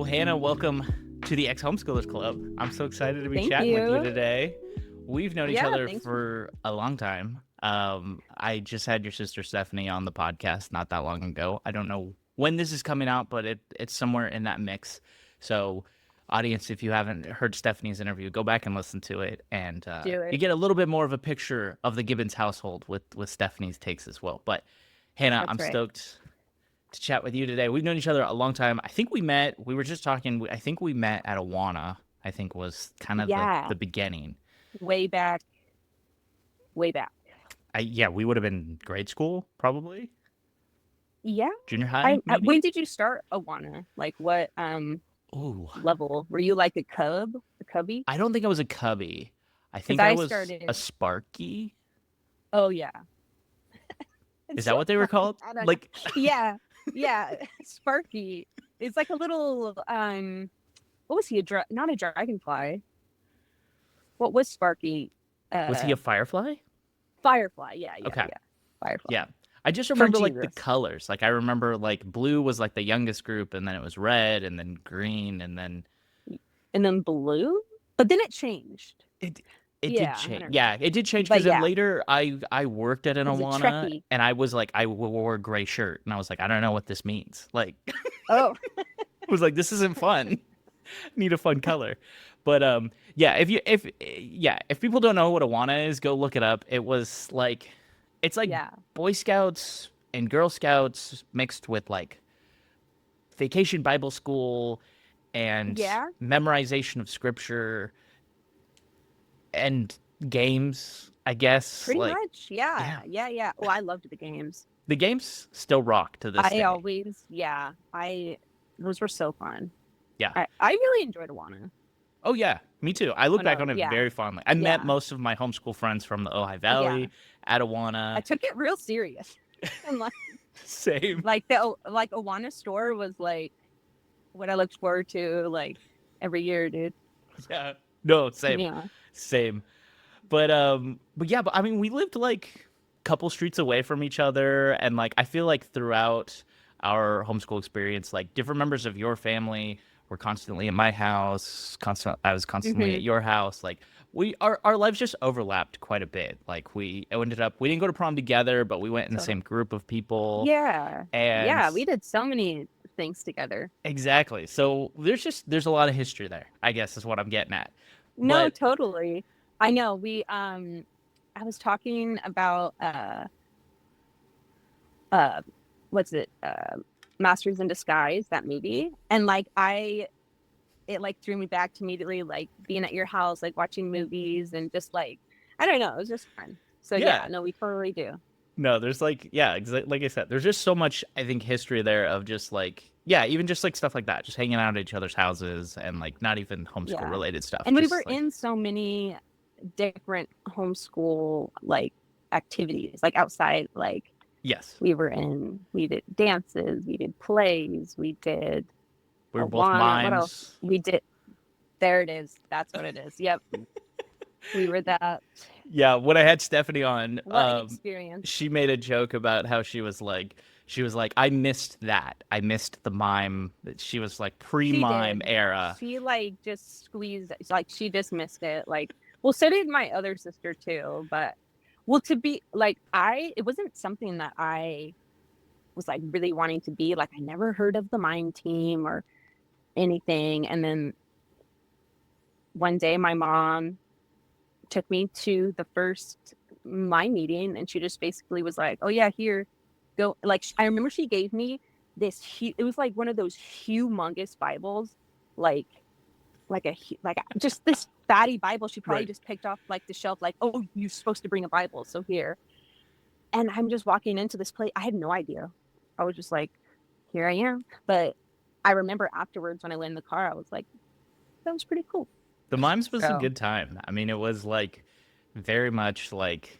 Well, Hannah, welcome to the Ex-Homeschoolers Club. I'm so excited to be Thank chatting with you you. today. We've known each Yeah, other thanks. for a long time. I just had your sister Stephanie on the podcast not that long ago. I don't know when this is coming out, but it's somewhere in that mix. So, audience, if you haven't heard Stephanie's interview, go back and listen to it, and Do you it. get a little bit more of a picture of the Gibbons household with Stephanie's takes as well. But Hannah, I'm That's right. stoked to chat with you today. We've known each other a long time. I think we were just talking, I think we met at AWANA, I think was kind of Yeah, the beginning. way back, way back. Yeah, we would have been grade school, probably. Yeah. Junior high, When maybe? did you start Awana? Like what Ooh, level? Were you like a cubby? I don't think I was a cubby. I Because think I I was a started. Sparky. Oh yeah. Is It's that so what they were funny. called? I don't know. Like, Yeah, yeah. Sparky. It's like a little What was he? Not a dragonfly. What was Sparky? was he Uh, a firefly? Firefly. Yeah, yeah, Okay. yeah. Firefly. Yeah. I just For remember like the Jesus. colors. Like I remember like blue was like the youngest group, and then it was red, and then green, and then And then blue, but then it changed. It it did Yeah, I change. don't know. Yeah, it did change But because then yeah, later I worked at an it was a Awana, Trekkie. and I was like I wore a gray shirt and I was like I don't know what this means. Like I Oh, was like this isn't fun. Need a fun color. But yeah, if people don't know what Awana is, go look it up. It's like yeah. Boy Scouts and Girl Scouts mixed with like vacation Bible school and Yeah, memorization of scripture and games, I guess. pretty Like, much. Yeah, yeah, yeah, yeah. Oh, I loved the games. the games still rock to this day. Those were so fun. Yeah. I really enjoyed Awana. Oh, yeah, me too. I look When back on it yeah, very fondly. I met yeah, most of my homeschool friends from the Ojai yeah. Valley, at I Awana. took it real serious. And Same. like Awana store was like what I looked forward to like every year, dude. Yeah. No, same. Yeah. Same. But yeah, but I mean we lived like a couple streets away from each other, and like I feel like throughout our homeschool experience, like different members of your family were constantly at my house, I was constantly at Hmm. your house. Like our lives just overlapped quite a bit. Like we didn't go to prom together, but we went in the So same group of people. yeah, And yeah. We did so many things together. exactly. So there's a lot of history there, I guess is what I'm getting at. No, But totally. I know. I was talking about uh what's it? Masters in Disguise, that movie. And it like threw me back to immediately like being at your house, like watching movies and just like I don't know, it was just fun. So yeah, yeah, no, we totally do. no, there's like yeah, like I said, there's just so much I think history there of just like yeah, even just like stuff like that, just hanging out at each other's houses and like not even homeschool Yeah. related stuff, And we were just like in so many different homeschool like activities, like outside, like yes, we did dances, we did plays, we did we were both Awana. What else? mimes. We did. There it is. That's what it is. Yep. We were that. Yeah, when I had Stephanie on, What an experience. she made a joke about how she was like I missed that, I missed the mime. That she was like She pre-mime did. era. She like just squeezed, like she just missed it. Like, well, so did my other sister too. But, well, to be like, it wasn't something that I was like really wanting to be. Like, I never heard of the mime team or anything. And then one day my mom took me to the first my meeting and she just basically was like, oh yeah, here, go. Like I remember she gave me it was like one of those humongous Bibles, like just this fatty Bible she probably Right. just picked off like the shelf, like, oh, you're supposed to bring a Bible, so here. And I'm just walking into this place, I had no idea. I was just like, here I am. But I remember afterwards when I went in the car, I was like, that was pretty cool. The mimes was a So good time. I mean, it was like very much like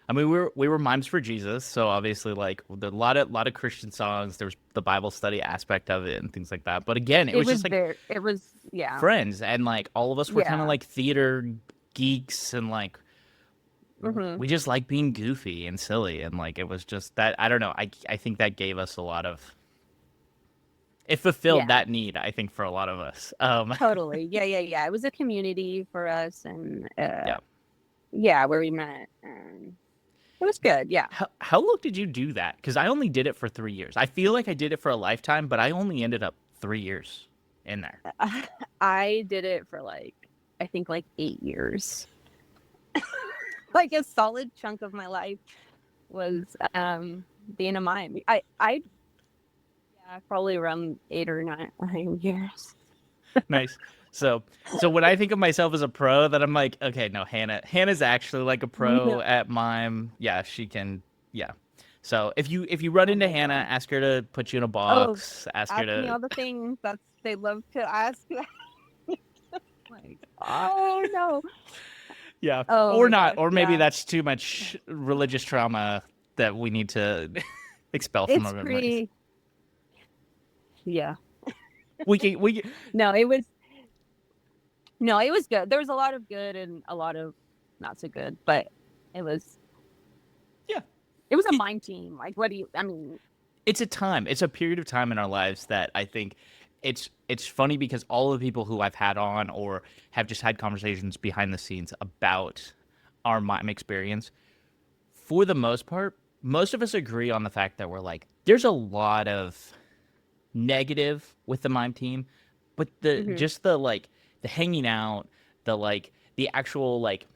I mean, we were mimes for Jesus, so obviously, like a lot of Christian songs. There was the Bible study aspect of it and things like that. But again, it was just like it was, yeah, friends, and like all of us were kind of yeah. like theater geeks, and like Hmm. we just like being goofy and silly, and like it was just that I don't know. I think that gave us a lot of. it fulfilled Yeah, that need, I think, for a lot of us. totally. Yeah. It was a community for us, and Yeah. yeah, where we met. And it was good. Yeah. How long did you do that? Because I only did it for 3 years. I feel like I did it for a lifetime, but I only ended up 3 years in there. I did it for like, I think like 8 years. Like a solid chunk of my life was being a mime. I yeah, probably around 8 or 9 years. Nice. So when I think of myself as a pro, that I'm like, okay, no, Hannah's actually like a pro No. at mime. Yeah, she can. Yeah. So if you run Oh into my Hannah, God. ask her to put you in a Oh, box. Ask her ask me to. all the things that they love to ask. Like, oh no. Yeah. Oh Or my not. gosh. Or maybe Yeah. that's too much religious trauma that we need to expel from It's our memories. pretty, yeah. We can. No, it was no, it was good. There was a lot of good and a lot of not so good, but it was Yeah. it was a mime team. Like, what do you? I mean, It's a time. It's a period of time in our lives that I think it's funny because all of the people who I've had on or have just had conversations behind the scenes about our mime experience, for the most part, most of us agree on the fact that we're like, there's a lot of negative with the mime team, but the mhm, just the like the hanging out, the actual like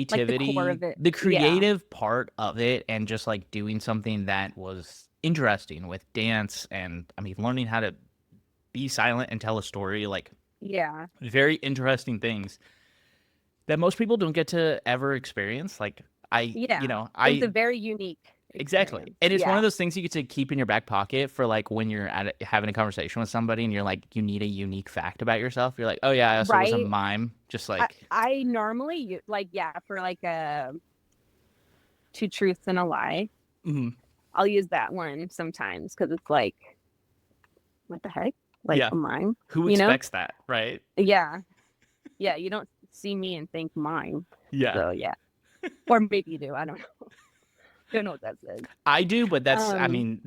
like the core creativity, of it. the Yeah, creative part of it, and just like doing something that was interesting with dance and I mean, learning how to be silent and tell a story, like yeah, very interesting things that most people don't get to ever experience. Like, yeah. It was a I very unique exactly. experience. And it's one Yeah, of those things you get to keep in your back pocket for like when you're having a conversation with somebody and you're like, you need a unique fact about yourself. You're like, oh yeah, I also was a right. mime. Just I like, I normally like, yeah, for like a two truths and a lie. mhm, I'll use that one sometimes because it's like, what the heck, like yeah, a mime, who you know? expects that, right? Yeah, yeah. You don't see me and think mime, Yeah. so yeah. Or maybe you do. I don't know. Don't know what that says. I do, but I Um, mean,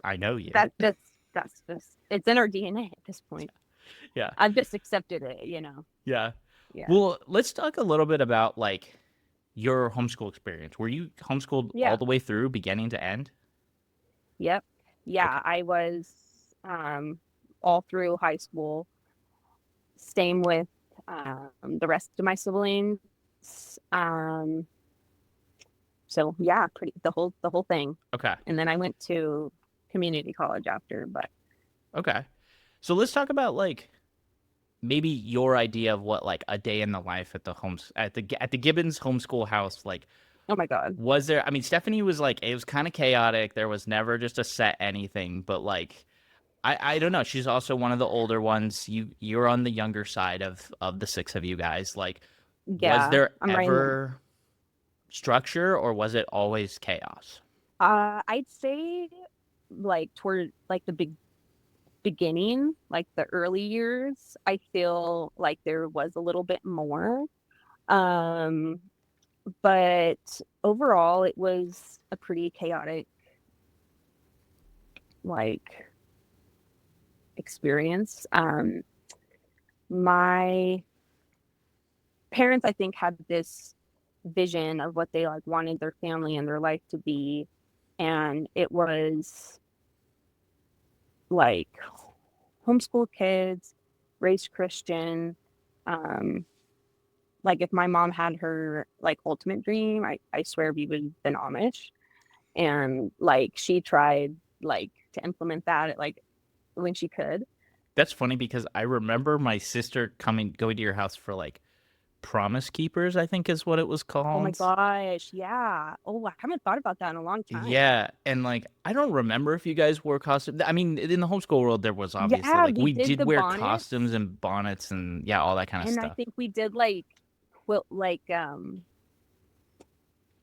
I know you. that's just it's in our DNA at this point. Yeah. I've just accepted it. Yeah. Yeah. Well, let's talk a little bit about like your homeschool experience. Were you homeschooled all Yeah. the way through, beginning to end? Yep. Okay. Yeah. I was um all through high school. Same with the rest of my siblings. Um, so yeah, pretty the whole thing. Okay. And then I went to community college after, but Okay. So let's talk about like maybe your idea of what like a day in the life at the Gibbons homeschool house like oh my God. was there. I mean, Stephanie was like it was kind of chaotic. There was never just a set anything, but like I don't know. She's also one of the older ones. You're on the younger side of the six of you guys. Like, was Yeah, there I'm right in the ever structure or was it always chaos? I'd say like toward like the beginning, like the early years, I feel like there was a little bit more. Um, but overall, it was a pretty chaotic like experience. My parents, I think, had this vision of what they like wanted their family and their life to be, and it was like homeschool kids, raised Christian. Um, like if my mom had her like ultimate dream, I swear we would have been Amish. And like she tried like to implement that like when she could. That's funny because I remember my sister going to your house for like Promise Keepers, I think is what it was Oh my called. gosh, yeah. Oh, I haven't thought about that in a long time. Yeah, and like I don't remember if you guys wore costumes. I mean, in the homeschool world, there was obviously Yeah, like we we did did the wear bonnets, costumes and bonnets and yeah, all that kind of and I stuff. think we did like quilt like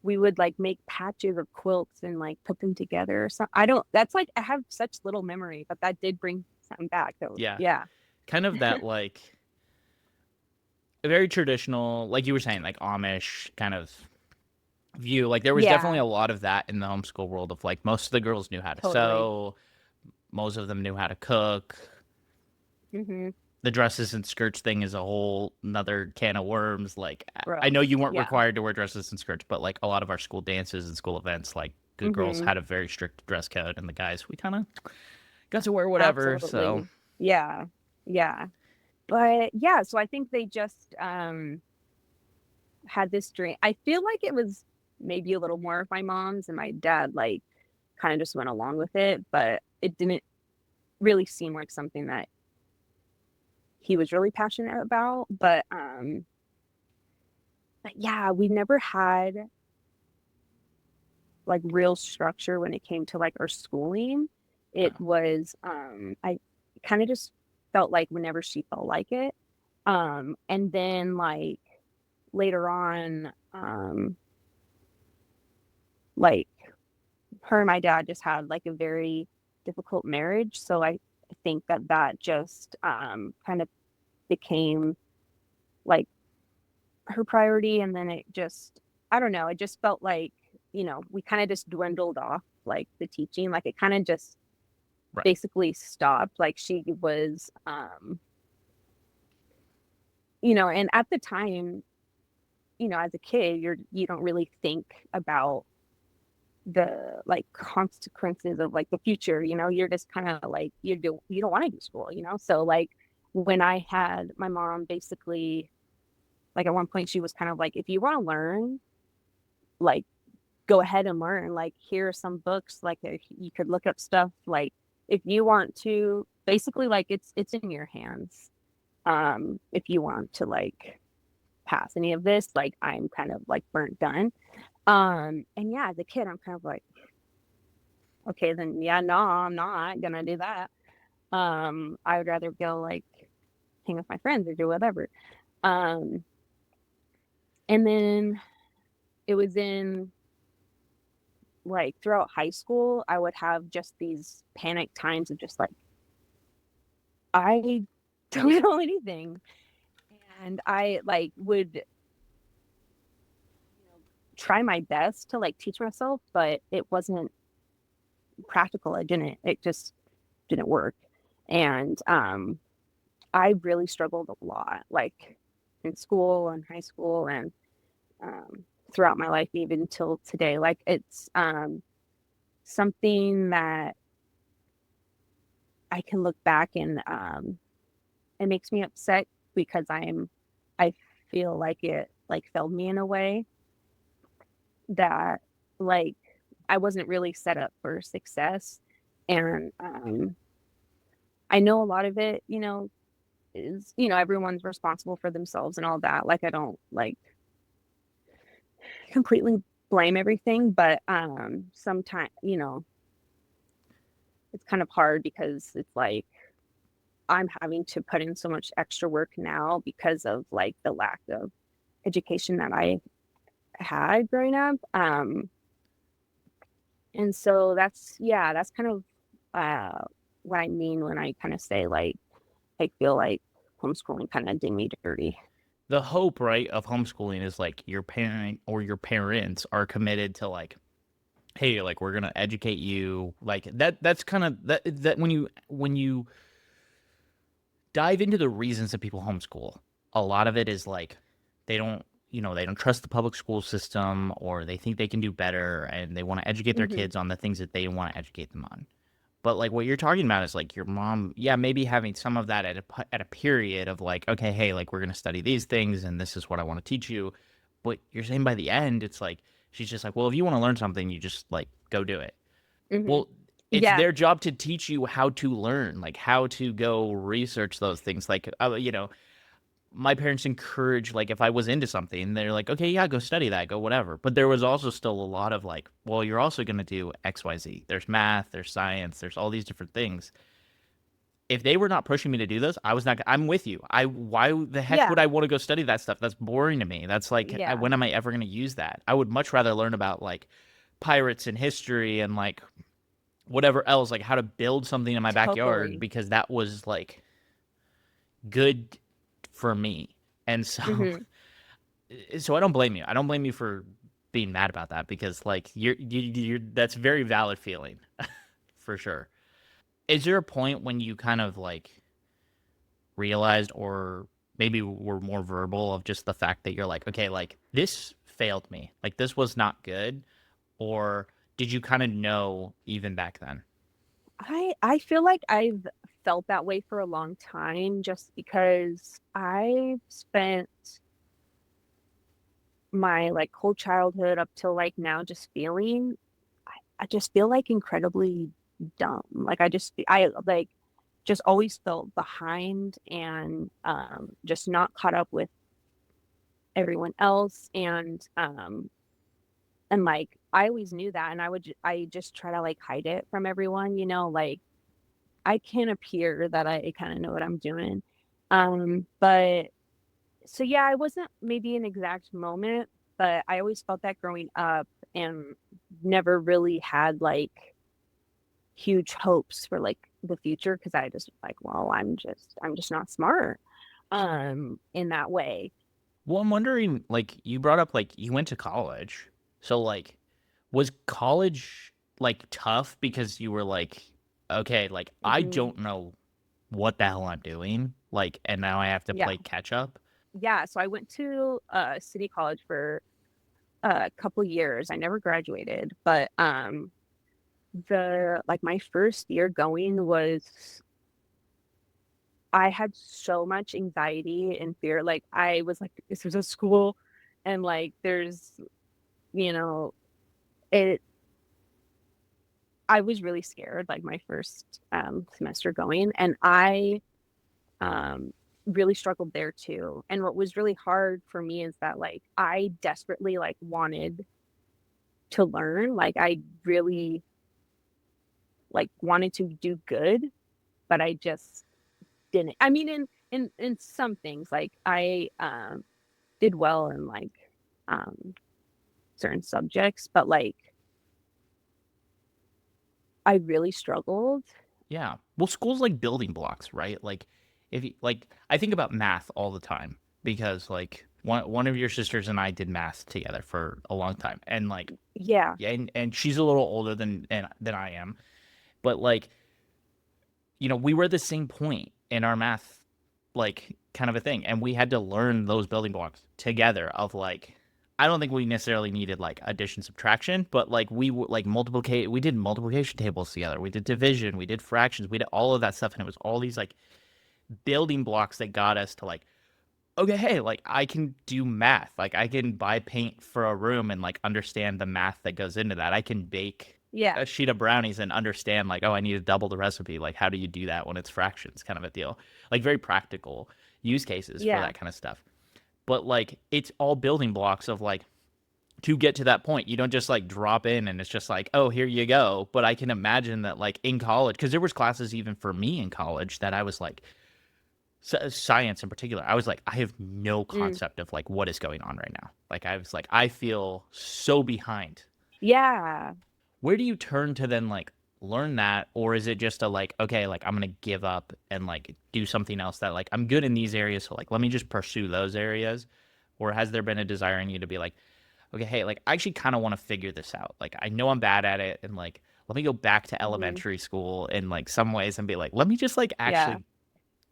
we would like make patches of quilts and like put them together or something. I don't that's like I have such little memory, but that did bring something back though. Yeah, Yeah. kind of that like a very traditional, like you were saying, like Amish kind of view. Like there was definitely Yeah, a lot of that in the homeschool world of like most of the girls knew how to totally. sew. Most of them knew how to cook. Mm-hmm. The dresses and skirts thing is a whole another can of worms. Like, I know Gross. you weren't Yeah. required to wear dresses and skirts, but like a lot of our school dances and school events, like the girls Mm-hmm. had a very strict dress code, and the guys, we kind of got to wear whatever. So Absolutely. Yeah. Yeah. But yeah, so I think they just had this dream. I feel like it was maybe a little more of my mom's, and my dad like kind of just went along with it, but it didn't really seem like something that he was really passionate about. But yeah, we never had like real structure when it came to like our schooling. It was I kind of just felt like whenever she felt like it. And then like later on, like her and my dad just had like a very difficult marriage. So I think that that just kind of became like her priority. And then it just, I don't know, it just felt like, we kind of just dwindled off like the teaching. Like it kind of just right, basically stopped. Like she was, and at the time, as a kid, you don't really think about the like consequences of like the future. You're just kind of like you don't want to do school. So like when I had my mom basically like at one point she was kind of like, if you want to learn, like go ahead and learn. Like here are some books, like you could look up stuff. Like if you want to, basically like it's in your hands. If you want to like pass any of this, like I'm kind of like burnt done. And yeah, as a kid I'm kind of like, okay, then yeah, no, I'm not gonna do that. I would rather go like hang with my friends or do whatever. Um, and then it was in like throughout high school, I would have just these panic times of just like, I don't know anything. And I like would, try my best to like teach myself, but it wasn't practical. It just didn't work. And I really struggled a lot, like in school and high school and throughout my life, even till today. Like it's something that I can look back and it makes me upset because I feel like it like failed me in a way that like I wasn't really set up for success. And I know a lot of it, is, everyone's responsible for themselves and all that. Like I don't like completely blame everything, but sometimes, it's kind of hard because it's like I'm having to put in so much extra work now because of like the lack of education that I had growing up. And so that's kind of uh, what I mean when I kind of say like I feel like homeschooling kind of did me dirty. the hope, right, of homeschooling is like your parent or your parents are committed to like, hey, like we're gonna educate you, like that. That's kind of that when you dive into the reasons that people homeschool, a lot of it is like they don't, they don't trust the public school system, or they think they can do better and they want to educate their Hmm. kids on the things that they want to educate them on. But like what you're talking about is like your mom, yeah, maybe having some of that at a period of like, okay, hey, like we're gonna study these things and this is what I want to teach you. But you're saying by the end, it's like she's just like, well, if you want to learn something, you just like go do it. Hmm. Well, it's Yeah. their job to teach you how to learn, like how to go research those things. Like, my parents encourage, like, if I was into something, they're like, okay, yeah, go study that, go whatever. But there was also still a lot of like, well, you're also going to do XYZ. There's math, there's science, there's all these different things. If they were not pushing me to do this, I was not. I'm with you. Why the heck Yeah. would I want to go study that stuff? That's boring to me. That's like, Yeah. when am I ever going to use that? I would much rather learn about like pirates and history and like whatever else, like how to build something in my backyard, Totally. because that was like good for me. And so, Hmm. so I don't blame you. I don't blame you for being mad about that, because like you're that's very valid feeling for sure. is there a point when you kind of like realized, or maybe were more verbal of just the fact that you're like, okay, like this failed me, like this was not good, or did you kind of know even back then? I feel like I've felt that way for a long time just because I've spent my like whole childhood up till like now just feeling I just feel like incredibly dumb. Like I like just always felt behind and just not caught up with everyone else and like I always knew that and I just try to like hide it from everyone, you know, like I can appear that I kind of know what I'm doing. But so yeah, I wasn't maybe an exact moment, but I always felt that growing up and never really had like huge hopes for like the future because I just like, well, I'm just not smart in that way. Well, I'm wondering, like, you brought up like you went to college. So like was college like tough because you were like, okay, like I Hmm. don't know what the hell I'm doing, like, and now I have to Yeah. play catch up? Yeah. So I went to city college for a couple years. I never graduated, but the like my first year going was I had so much anxiety and fear. Like I was like, this is a school and like there's, you know, it I was really scared like my first semester going and I um really struggled there too. And what was really hard for me is that like I desperately like wanted to learn. Like I really like wanted to do good, but I just didn't. I mean in some things like I did well in like um certain subjects, but like I really struggled. Yeah. Well, school's like building blocks, right? Like if you like I think about math all the time because like one of your sisters and I did math together for a long time. And like Yeah. yeah, and she's a little older than I am. But like, we were at the same point in our math like kind of a thing, and we had to learn those building blocks together of like I don't think we necessarily needed like addition subtraction, but like like multiplication, we did multiplication tables together, we did division, we did fractions, we did all of that stuff, and it was all these like building blocks that got us to like, okay, hey, like I can do math, like I can buy paint for a room and like understand the math that goes into that. I can bake Yeah. a sheet of brownies and understand like, oh, I need to double the recipe, like how do you do that when it's fractions, kind of a deal. Like very practical use cases for Yeah. that kind of stuff. But like it's all building blocks of like, to get to that point, you don't just like drop in and it's just like, oh, here you go. But I can imagine that like in college, because there was classes even for me in college that I was like, science in particular, I was like, I have no Mm. concept of like what is going on right now. Like I was like, I feel so behind. Yeah. Where do you turn to then like learn that, or is it just a like, okay, like I'm gonna give up and like do something else that like I'm good in these areas, so like let me just pursue those areas? Or has there been a desire in you to be like, okay, hey, like I actually kind of want to figure this out. Like I know I'm bad at it, and like let me go back to Hmm. elementary school in like some ways and be like, let me just like Yeah. actually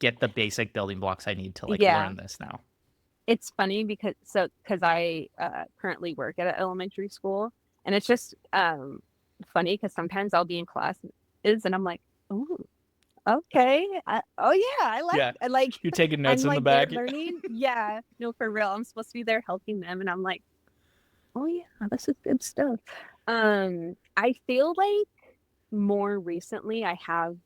get the basic building blocks I need to like Yeah. learn this now. It's funny because I currently work at an elementary school and it's just funny because sometimes I'll be in classes and I'm like, oh, okay. Oh yeah, Yeah. I like You're taking I'm notes in the like there back. learning. Yeah, no, for real. I'm supposed to be there helping them and I'm like, oh yeah, this is good stuff. I feel like more recently have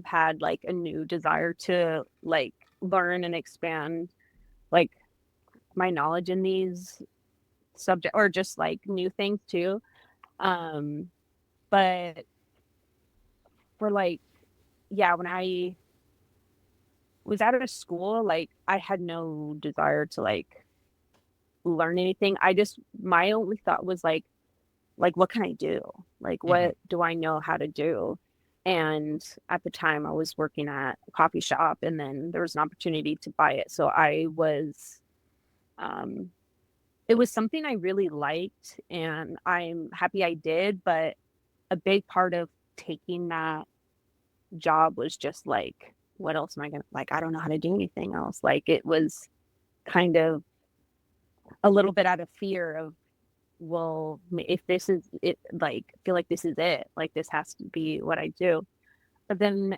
had like a new desire to like learn and expand like my knowledge in these subject or just like new things too. Um, but for like, yeah, when I was out of school, like I had no desire to like learn anything. My only thought was like what can I do? Like Hmm. what do I know how to do? And at the time I was working at a coffee shop and then there was an opportunity to buy it. So um it was something I really liked and I'm happy I did, but a big part of taking that job was just like, what else am I gonna like? I don't know how to do anything else. Like it was kind of a little bit out of fear of, well, if this is it, like I feel like this is it. Like this has to be what I do. But then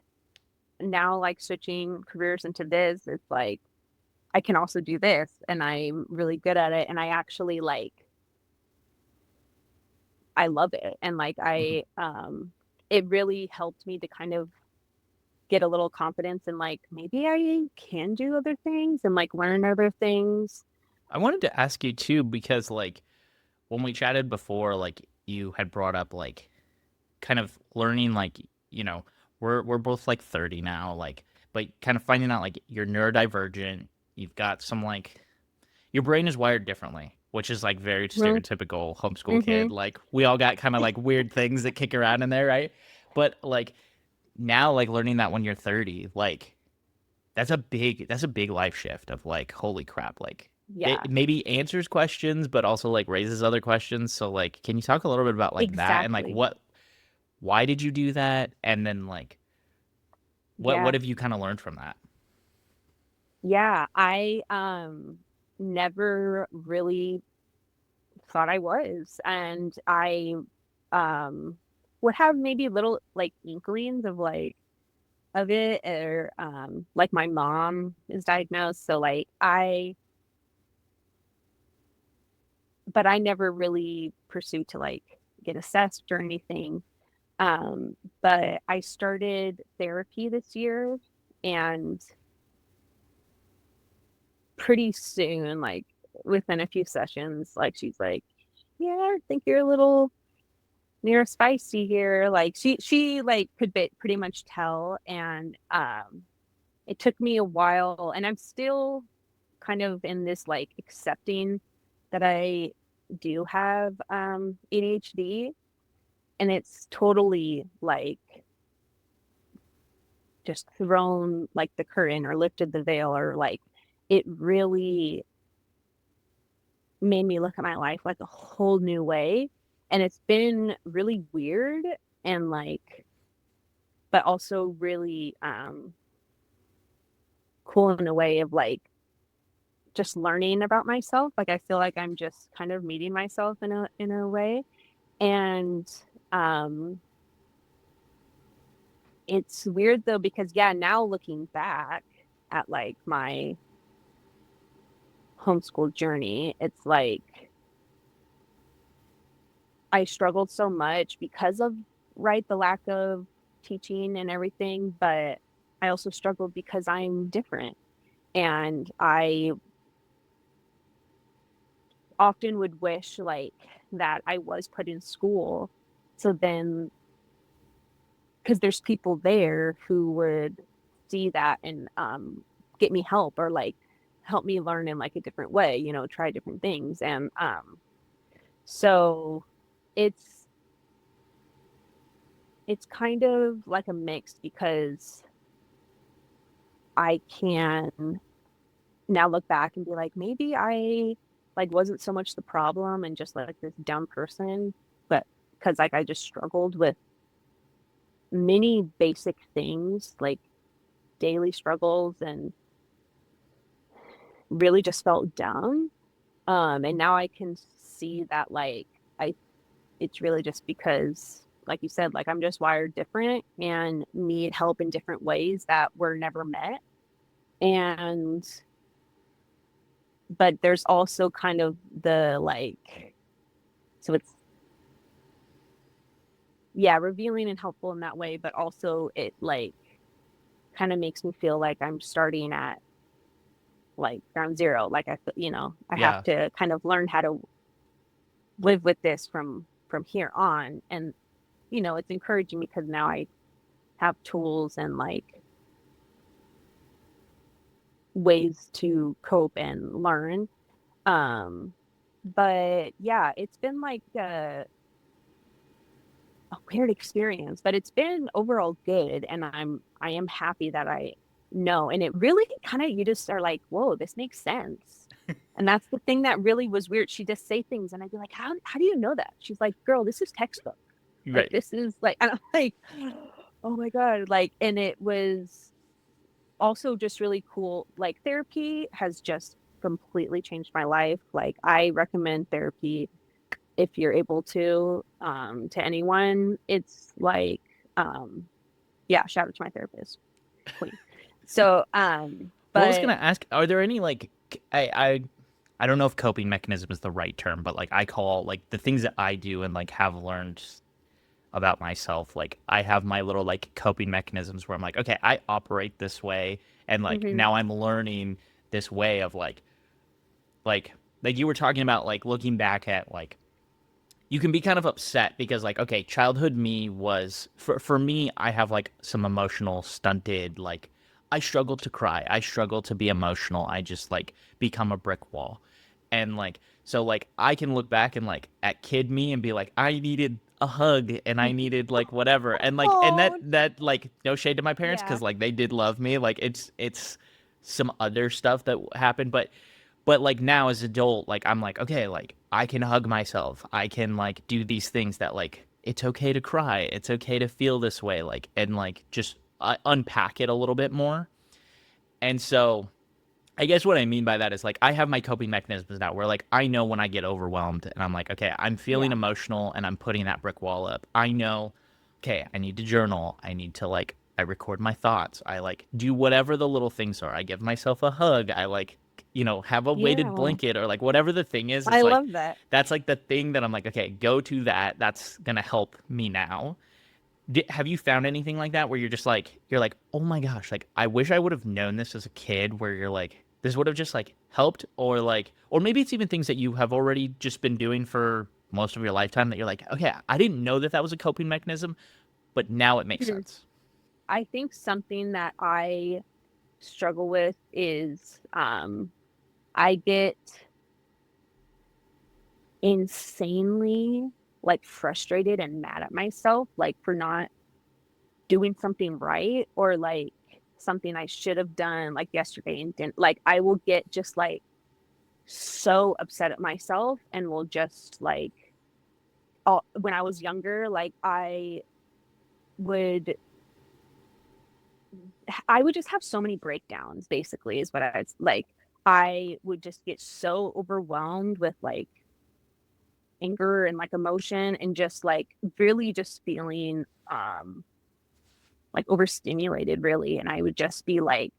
now, like switching careers into this, it's like I can also do this, and I'm really good at it, and I actually like I love it, and like Mhm. it really helped me to kind of get a little confidence and like maybe I can do other things and like learn other things. I wanted to ask you too because like when we chatted before, like you had brought up like kind of learning like you know we're both like 30 now, like but kind of finding out like you're neurodivergent. You've got some like your brain is wired differently, which is like very stereotypical homeschool Mm-hmm. kid. Like we all got kind of like weird things that kick around in there, right? But like now, like learning that when you're 30, like that's a big life shift of like holy crap, like Yeah, it maybe answers questions, but also like raises other questions. So like, can you talk a little bit about like that and like exactly. why did you do that, and then like what Yeah. have you kind of learned from that? Yeah. I never really thought I was. And I um would have maybe little like inklings of like of it or like my mom is diagnosed. So like but I never really pursued to like get assessed or anything. But I started therapy this year, and pretty soon, like within a few sessions, like she's like, "Yeah, I think you're a little neurospicy here." Like she like could pretty much tell, and it took me a while, and I'm still kind of in this like accepting that I do have ADHD, and it's totally like just thrown like the curtain or lifted the veil, or like it really made me look at my life like a whole new way. And it's been really weird and like, but also really cool in a way of like just learning about myself. Like I feel like I'm just kind of meeting myself in a way. And um it's weird though because yeah, now looking back at like my homeschool journey, it's like I struggled so much because of right the lack of teaching and everything, but I also struggled because I'm different. And I often would wish like that I was put in school. So then because there's people there who would see that and get me help or like help me learn in like a different way, you know, try different things. And so it's it's kind of like a mix because I can now look back and be like, maybe I like wasn't so much the problem and just like this dumb person, but because like I just struggled with many basic things, like daily struggles, and really just felt dumb. And now I can see that like I it's really just because like you said, like I'm just wired different and need help in different ways that were never met. And but there's also kind of the like so it's yeah, revealing and helpful in that way, but also it like kind of makes me feel like I'm starting at like ground zero. Like you know, I have Yeah. to kind of learn how to live with this from here on. And you know, it's encouraging because now I have tools and like ways to cope and learn. Um, but yeah, it's been like a weird experience, but it's been overall good, and I am happy that I know. And it really kind of you just are like, whoa, this makes sense. And that's the thing that really was weird. She just say things, and I'd be like, how do you know that? She's like, girl, this is textbook. Like Right. this is like, and I'm like, oh my God. Like, and it was also just really cool. Like, therapy has just completely changed my life. Like, I recommend therapy if you're able to anyone. It's like, um, yeah, shout out to my therapist, queen. So, Well, I was gonna but ask, are there any like I don't know if coping mechanism is the right term, but like I call like the things that I do and like have learned about myself, like I have my little like coping mechanisms where I'm like, okay, I operate this way, and like mhm, now I'm learning this way of like like you were talking about like looking back at like you can be kind of upset because like okay childhood me was for me I have like some emotional stunted like I struggle to cry, I struggle to be emotional, I just like become a brick wall. And like so like I can look back and like at kid me and be like I needed a hug and I needed like whatever and like and oh that like no shade to my parents yeah, because like they did love me, like it's some other stuff that happened, but like now as adult like I'm like okay like I can hug myself, I can like do these things that like it's okay to cry, it's okay to feel this way, like and like just unpack it a little bit more. And so I guess what I mean by that is like I have my coping mechanisms now where like I know when I get overwhelmed and I'm like okay I'm feeling yeah, emotional and I'm putting that brick wall up, I know okay I need to journal, I need to like I record my thoughts, I like do whatever the little things are, I give myself a hug, I like have a weighted yeah. blanket or like whatever the thing is, I it's like love that. that's like the thing that I'm like okay go to that, that's gonna help me now. Have you found anything like that where you're like oh my gosh like I wish I would have known this as a kid, where you're like this would have just like helped, or like or maybe it's even things that you have already just been doing for most of your lifetime that you're like okay I didn't know that that was a coping mechanism but now it makes Mhm. sense. I think something that I struggle with is I get insanely like frustrated and mad at myself like for not doing something right, or like something I should have done like yesterday and didn't. Like, I will get just like so upset at myself and will just like, when I was younger, like would I would just have so many breakdowns, basically, is what I was like. I would just get so overwhelmed with like anger and like emotion and just like really just feeling like overstimulated, really. And I would just be like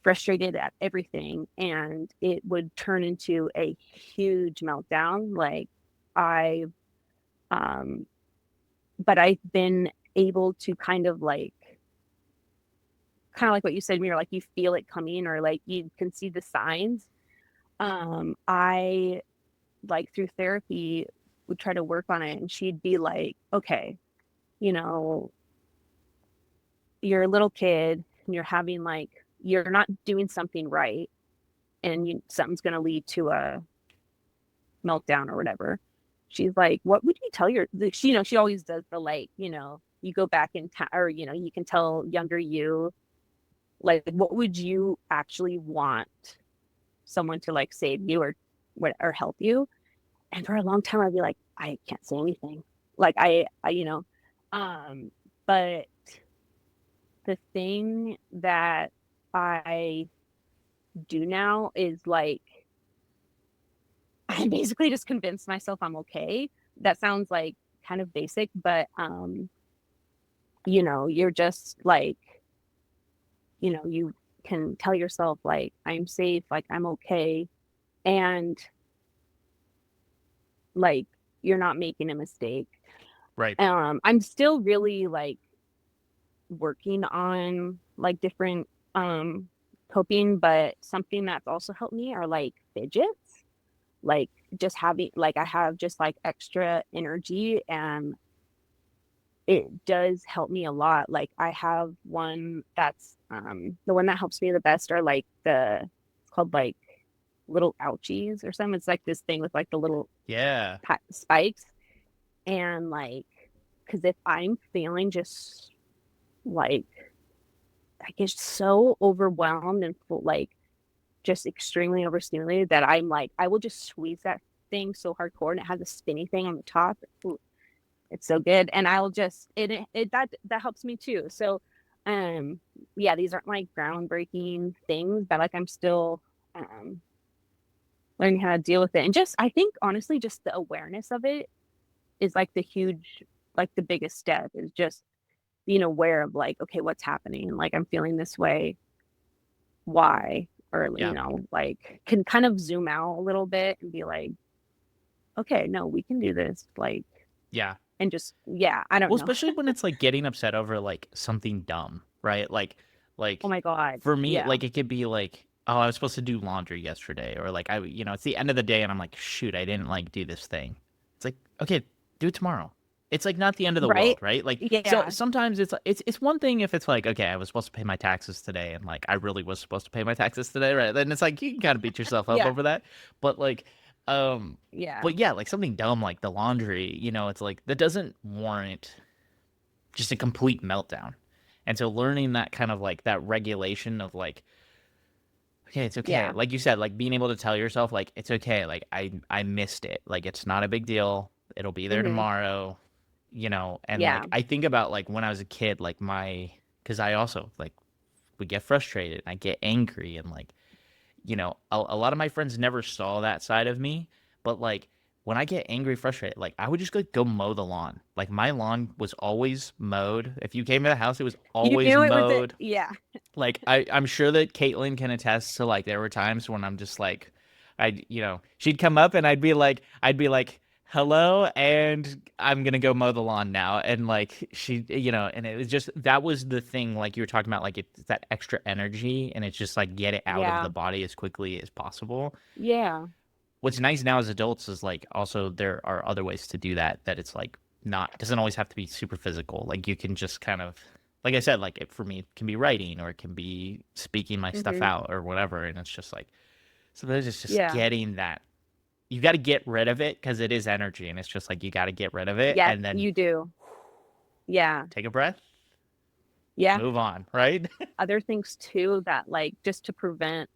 frustrated at everything, and it would turn into a huge meltdown. Like, I um but I've been able to kind of like what you said, you're like you feel it coming, or like you can see the signs. I like through therapy would try to work on it, and she'd be like, okay, you know, you're a little kid and you're having like you're not doing something right, and something's going to lead to a meltdown or whatever. She's like, what would you tell she, she always does the like, you go back in time, or, you can tell younger you, like, what would you actually want someone to like save you or what, or help you? And for a long time, I'd be like, I can't say anything. Like, um, but the thing that I do now is like, I basically just convinced myself I'm okay. That sounds like kind of basic, but you're just like, you can tell yourself like I'm safe, like I'm okay, and like you're not making a mistake. Right. I'm still really like working on like different coping, but something that's also helped me are like fidgets. Like, just having like I have just like extra energy, and it does help me a lot. Like, I have one that's the one that helps me the best are like it's called like little ouchies or something. It's like this thing with like the little Yeah. spikes. And like, because if I'm feeling just like I get so overwhelmed and full, like just extremely overstimulated, that I'm like I will just squeeze that thing so hardcore, and it has a spinny thing on the top. it's so good. And I'll just it that helps me too. So um yeah, these aren't like groundbreaking things, but like I'm still um learning how to deal with it. And just I think honestly just the awareness of it is like the huge, like the biggest step is just being aware of like, okay, what's happening? Like I'm feeling this way. Why? Or, Yeah. like can kind of zoom out a little bit and be like, okay, no, we can do this. Like, Yeah. and just, yeah, I don't Well, know. especially when it's like getting upset over like something dumb, right? Oh Like my God. for me, Yeah. like it could be like, oh, I was supposed to do laundry yesterday, or like it's the end of the day and I'm like, shoot, I didn't like do this thing. It's like, okay, do it tomorrow. It's like not the end of the Right. world, right? Like so Yeah. sometimes it's one thing if it's like, okay, I was supposed to pay my taxes today and like I really was supposed to pay my taxes today, right? Then it's like you can kind of beat yourself up Yeah. over that. But like um Yeah. but yeah, like something dumb like the laundry, it's like that doesn't warrant just a complete meltdown. And so learning that kind of like that regulation of like, okay, it's okay. Yeah. Like you said, like being able to tell yourself like it's okay. Like I missed it. Like it's not a big deal. It'll be there Hmm. tomorrow, and like Yeah. I think about like when I was a kid, like cuz I also like would get frustrated, I get angry and like a lot of my friends never saw that side of me, but like when I get angry, frustrated, like I would just go mow the lawn. Like my lawn was always mowed. If you came to the house, it was You always knew it was it. mowed. Yeah. Like I'm sure that Caitlin can attest to like there were times when I'm just like she'd come up and I'd be like hello and I'm gonna go mow the lawn now and like and it was just that was the thing like you were talking about like it's that extra energy and it's just like get it out of the Yeah. body as quickly as possible. Yeah. What's nice now as adults is like also there are other ways to do that it's like not doesn't always have to be super physical. Like you can just kind of like I said, like it for me it can be writing or it can be speaking my stuff Hmm. out or whatever. And it's just like sometimes it's just Yeah. getting that you got to get rid of it because it is energy and it's just like you got to get rid of it Yes, and then you do. Yeah. take a breath, Yeah. move on, right? Other things too that like just to prevent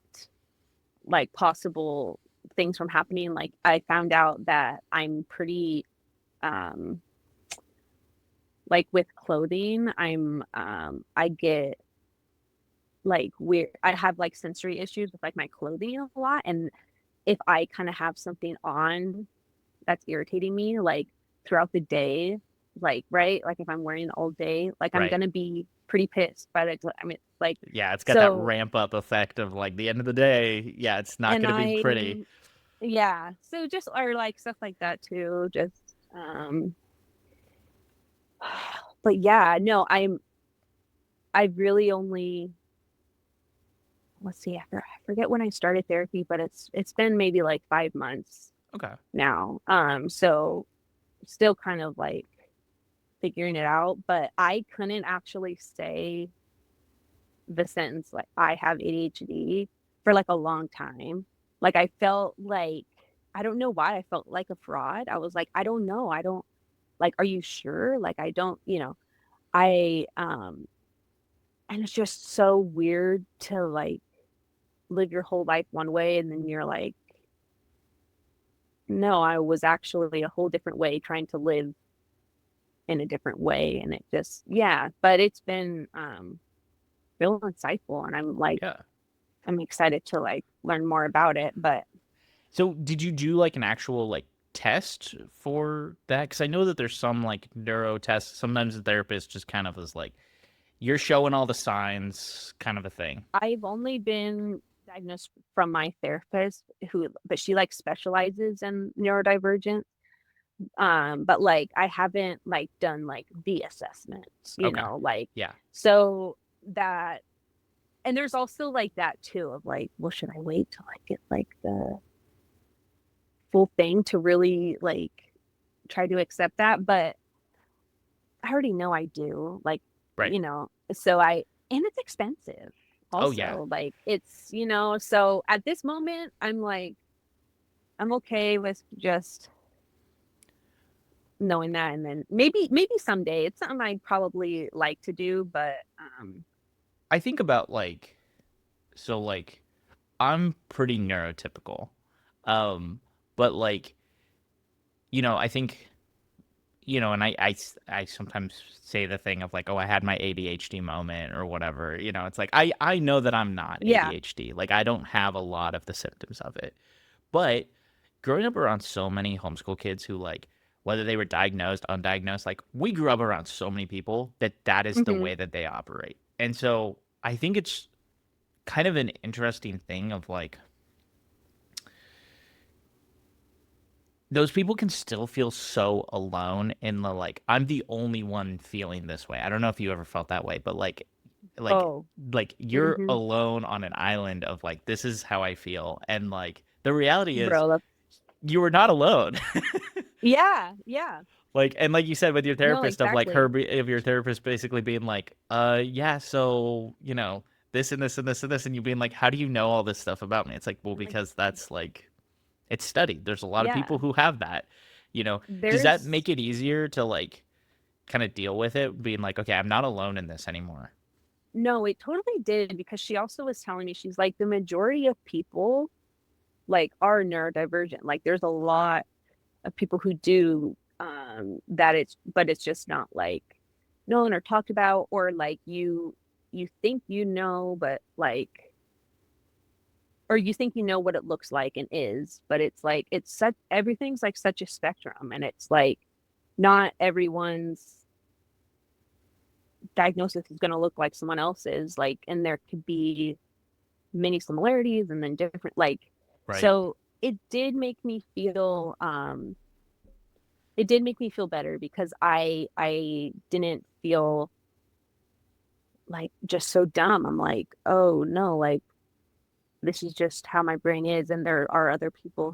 like possible things from happening, like I found out that I'm pretty um like with clothing, I get like weird, I have like sensory issues with like my clothing a lot. And if I kind of have something on that's irritating me like throughout the day, like right, like if I'm wearing it all day, like I'm Right. gonna be pretty pissed by the I mean like Yeah, it's got that so. ramp up effect of like the end of the day. Yeah, it's not And going to be pretty. yeah, so just or like stuff like that too, just but yeah, no, I really only, let's see, I forget when I started therapy, but it's been maybe like 5 months Okay. now. So still kind of like figuring it out, but I couldn't actually say the sentence like I have ADHD for like a long time. Like I felt like I don't know why I felt like a fraud. I was like, I don't know. I don't like, are you sure? Like I don't, I and it's just so weird to like live your whole life one way and then you're like, no, I was actually a whole different way trying to live in a different way. And it just, yeah, but it's been real insightful. And I'm like, Yeah. I'm excited to like learn more about it. But So, did you do like an actual like test for that? Because I know that there's some like neuro tests. Sometimes the therapist just kind of is like, you're showing all the signs, kind of a thing. I've only been diagnosed from my therapist but she like specializes in neurodivergence. But like I haven't like done like the assessments, Okay. like Yeah. so that, and there's also like that too of like, well, should I wait till I get like the full thing to really like try to accept that? But I already know I do, like, Right. so and it's expensive Oh yeah. also, like it's, so at this moment I'm like, I'm okay with just knowing that. And then maybe someday it's something I'd probably like to do, but I think about like so like I'm pretty neurotypical. Um, but like, I think and I sometimes say the thing of like, oh, I had my ADHD moment or whatever. It's like I know that I'm not Yeah. ADHD. Like I don't have a lot of the symptoms of it. But growing up around so many homeschool kids who like whether they were diagnosed, undiagnosed, like we grew up around so many people that is the Hmm. way that they operate. And so I think it's kind of an interesting thing of like those people can still feel so alone in the like I'm the only one feeling this way. I don't know if you ever felt that way, but like Oh. like you're Hmm. alone on an island of like this is how I feel and like the reality is Bro, that's, you were not alone. yeah, yeah. Like and like you said with your No, therapist of like exactly. of your therapist basically being like yeah, so this and this and this and this and you being like how do you know all this stuff about me? It's like well Like, because that's like it's studied. There's a lot of yeah. people who have that. Does that There's make it easier to like kind of deal with it, being like, okay, I'm not alone in this anymore? no, it totally did because she also was telling me she's like the majority of people like are neurodivergent. Like there's a lot of people who do that it's but it's just not like known or talked about or like you think you know but like or you think you know what it looks like and is but it's like it's such everything's like such a spectrum and it's like not everyone's diagnosis is going to look like someone else's like and there could be many similarities and then different like Right. so it did make me feel better because I didn't feel like just so dumb. I'm like, oh no, like this is just how my brain is, and there are other people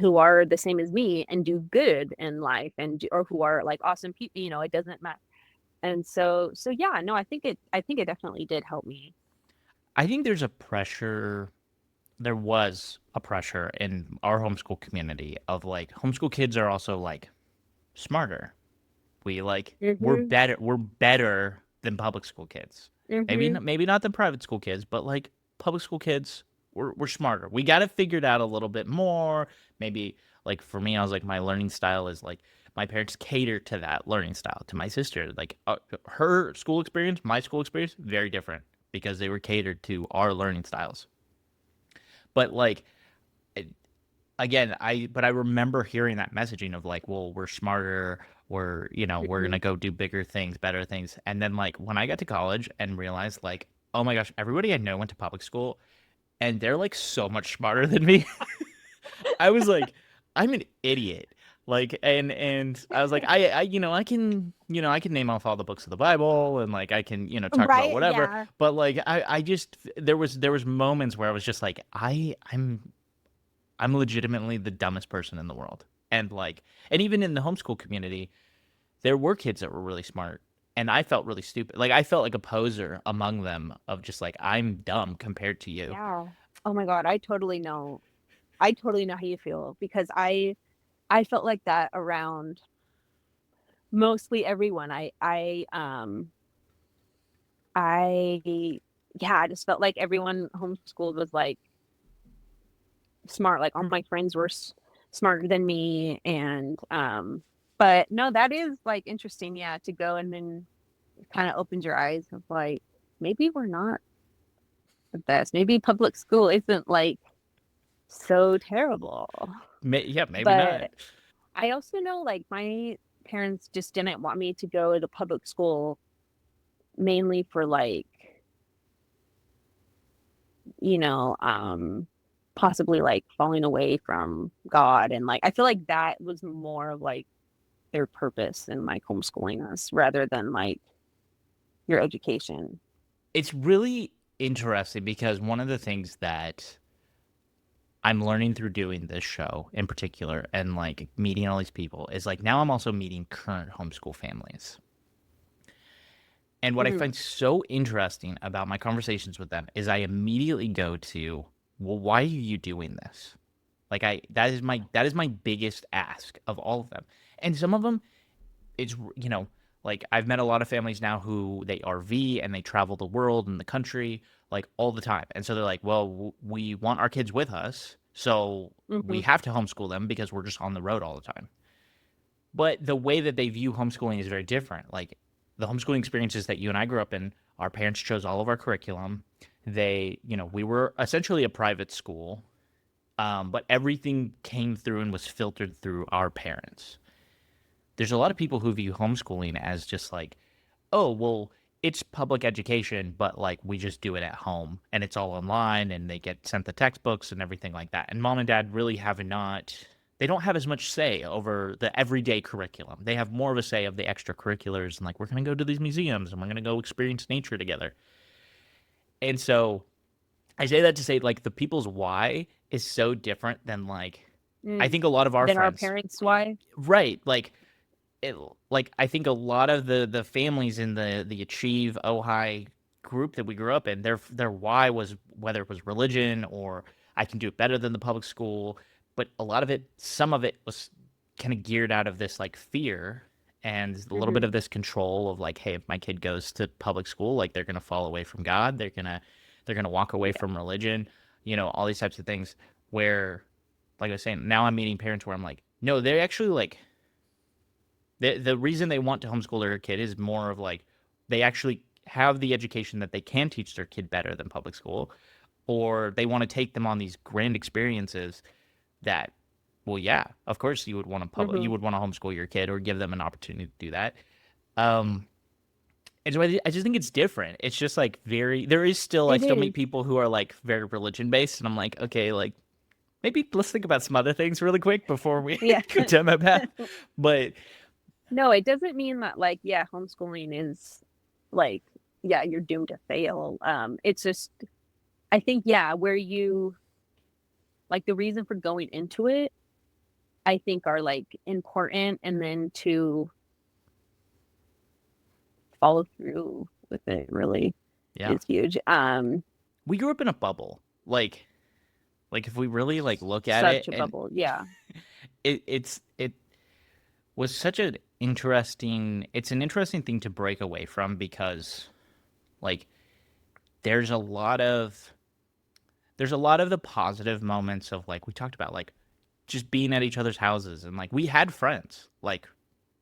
who are the same as me and do good in life and or who are like awesome people. You know, it doesn't matter. And so yeah, no, I think it definitely did help me. I think there's a pressure. There was a pressure in our homeschool community of like homeschool kids are also like smarter. We like Mhm. we're better than public school kids. Mhm. Maybe not than private school kids, but like public school kids, we're smarter. We got it figured out a little bit more. Maybe like for me, I was like my learning style is like my parents cater to that learning style to my sister. Like her school experience, my school experience, very different because they were catered to our learning styles. But like again, I remember hearing that messaging of like, well, we're smarter, we're gonna Mhm. go do bigger things, better things. And then like when I got to college and realized like, oh my gosh, everybody I know went to public school and they're like so much smarter than me. I was like, I'm an idiot. Like and I was like, I can name off all the books of the Bible and like I can, talk about Right? whatever. Yeah. But like I just there was moments where I was just like, I'm legitimately the dumbest person in the world. And like, and even in the homeschool community, there were kids that were really smart. And I felt really stupid. Like, I felt like a poser among them of just like, I'm dumb compared to you. Yeah. Oh my God, I totally know. I totally know how you feel because I felt like that around mostly everyone. I yeah, I just felt like everyone homeschooled was like smart. Like all my friends were smarter than me and but no, that is like interesting, yeah, to go and then kind of opens your eyes of like maybe we're not the best. Maybe public school isn't like so terrible. Yeah, maybe not. But I also know like my parents just didn't want me to go to public school mainly for like, you know, possibly like falling away from God. And like I feel like that was more of like their purpose in like homeschooling us rather than like your education. It's really interesting because one of the things that I'm learning through doing this show in particular and like meeting all these people is like now I'm also meeting current homeschool families. And what I Hmm. find so interesting about my conversations with them is I immediately go to, well, why are you doing this? Like that is my biggest ask of all of them. And some of them it's like I've met a lot of families now who they RV and they travel the world and the country like all the time. And so they're like, well, we want our kids with us, so we Hmm. have to homeschool them because we're just on the road all the time. but the way that they view homeschooling is very different. Like the homeschooling experiences that you and I grew up in, our parents chose all of our curriculum. They, we were essentially a private school, but everything came through and was filtered through our parents. There's a lot of people who view homeschooling as just like, oh, well, it's public education, but like we just do it at home and it's all online and they get sent the textbooks and everything like that. And mom and dad really have not, they don't have as much say over the everyday curriculum. They have more of a say of the extracurriculars and like, we're going to go to these museums and we're going to go experience nature together. And so I say that to say like the people's why is so different than like, I Mm. think a lot of our Then our friends, parents' why? right? It, like I think a lot of the families in the Achieve Ojai group that we grew up in, their why was whether it was religion or I can do it better than the public school, but a lot of it, some of it was kind of geared out of this like fear and a little bit Hmm. of this control of like, hey, if my kid goes to public school, like they're gonna fall away from God, they're gonna walk away Yeah. from religion, all these types of things. Where, like I was saying, now I'm meeting parents where I'm like, no, they're actually like the reason they want to homeschool their kid is more of like they actually have the education that they can teach their kid better than public school, or they want to take them on these grand experiences that, well, yeah, of course you Hmm. would want to homeschool your kid or give them an opportunity to do that. Um, and so I just think it's different. It's just like there is still, I It still meet is. people who are like very religion based, and I'm like, okay, like maybe let's think about some other things really quick before we Yeah. go down that path. But No, it doesn't mean that like, yeah, homeschooling is like, yeah, you're doomed to fail. It's just I think, yeah, where you like the reason for going into it, I think are like important, and then to follow through with it really yeah, is huge. we grew up in a bubble. Like if we really like look at it, Such a and bubble. Yeah. it was such an it's an interesting thing to break away from because like there's a lot of the positive moments of like we talked about like just being at each other's houses and like we had friends like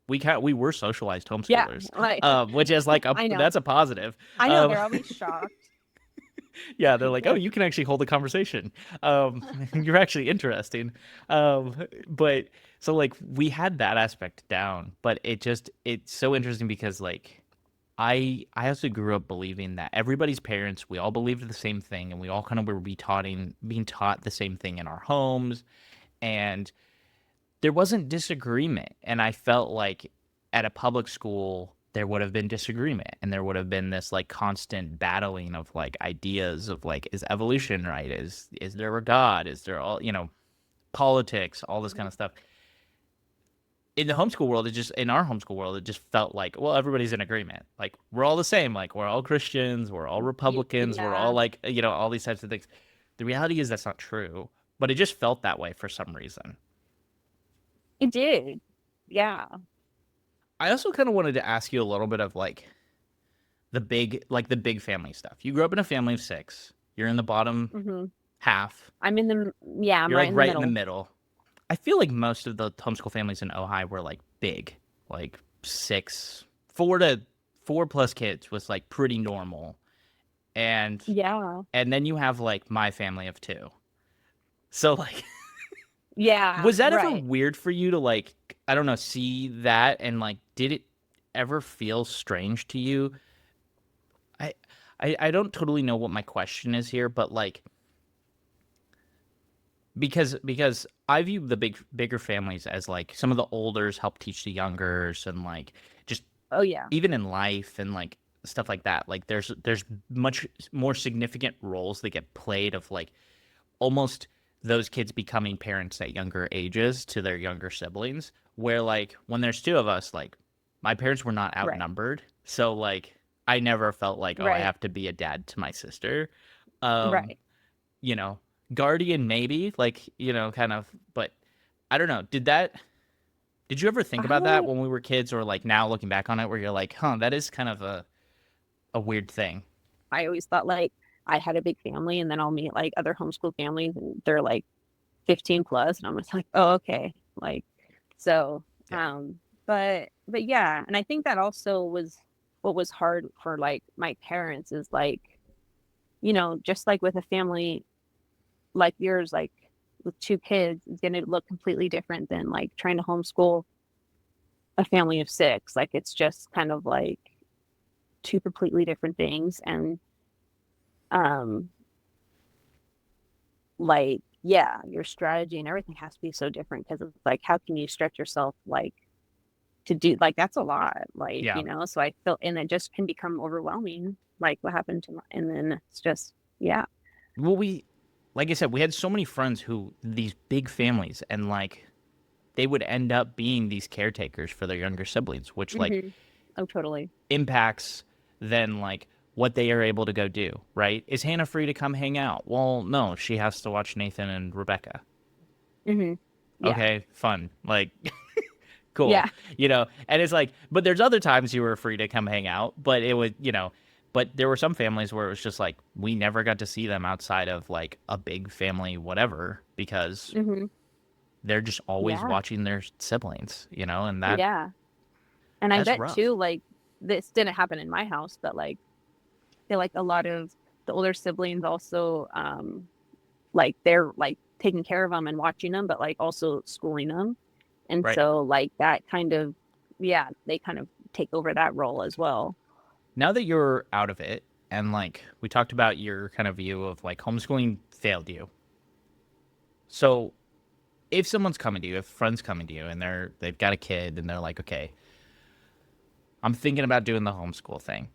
we were socialized Yeah. homeschoolers, Like which is like I know. that's a positive. I know um they're always shocked. yeah, they're like, oh, you can actually hold a conversation. You're actually interesting. But so like we had that aspect down, but it's so interesting because like I also grew up believing that everybody's parents, we all believed the same thing, and we all kind of were being taught the same thing in our homes, and there wasn't disagreement. And I felt like at a public school there would have been disagreement and there would have been this like constant battling of like ideas of like, is evolution right, is there a god, is there all, politics, all this kind of stuff. In the homeschool world, in our homeschool world, it just felt like, well, everybody's in agreement, like we're all the same, like we're all Christians, we're all Republicans, we're all Yeah, like, all these types of things. The reality is that's not true, but it just felt that way for some reason. it did. Yeah. I also kind of wanted to ask you a little bit of like the big family stuff. You grew up in a family of six. You're in the bottom Hmm. half. I'm in the yeah, I'm You're right like in the right in the middle. middle. I feel like most of the homeschool families in Ojai were like big, like six, 4 plus kids was like pretty normal. And Yeah. and then you have like my family of two. So like Yeah, was that ever right. weird for you to like, I don't know, see that, and like did it ever feel strange to you? I I don't totally know what my question is here, but like because I view the bigger families as like some of the olders help teach the youngers and like just Oh yeah. even in life and like stuff like that. Like there's much more significant roles that get played of like almost those kids becoming parents at younger ages to their younger siblings. Where like when there's two of us, like my parents were not Right. outnumbered, so like I never felt like, oh, I Right. have to be a dad to my sister. Um, Right. you know, guardian maybe, like, kind of, but I don't know. Did you ever think about that I when we were kids, or like now looking back on it where you're like, huh, that is kind of a weird thing. I always thought like I had a big family, and then I'll meet like other homeschool families and they're like 15 plus, and I'm just like, oh, okay. Like, so Yeah. But yeah, and I think that also was what was hard for like my parents is like, just like with a family like yours, like with two kids, is going to look completely different than like trying to homeschool a family of six. Like it's just kind of like two completely different things. And um like yeah, your strategy and everything has to be so different because it's like how can you stretch yourself like to do like that's a lot, like, Yeah. so I feel and it just can become overwhelming, like what happened to my and then it's just yeah. Well, like I said, we had so many friends who these big families, and like they would end up being these caretakers for their younger siblings, which like Hmm. Oh, totally. impacts then like what they are able to go do, right? Is Hannah free to come hang out? Well, no, she has to watch Nathan and Rebecca. Hmm. Yeah. Okay, fun. Like cool. Yeah. And it's like, but there's other times you were free to come hang out, but it would, but there were some families where it was just like we never got to see them outside of like a big family whatever because Hmm. they're just always Yeah. watching their siblings, and Yeah. And I that's bet rough. too, like this didn't happen in my house, but like I feel like a lot of the older siblings also like they're like taking care of them and watching them, but like also schooling them. And Right. so like that kind of yeah, they kind of take over that role as well. Now that you're out of it, and like we talked about your kind of view of like homeschooling failed you. So if someone's coming to you, if a friend's coming to you and they've got a kid and they're like, okay, I'm thinking about doing the homeschool thing.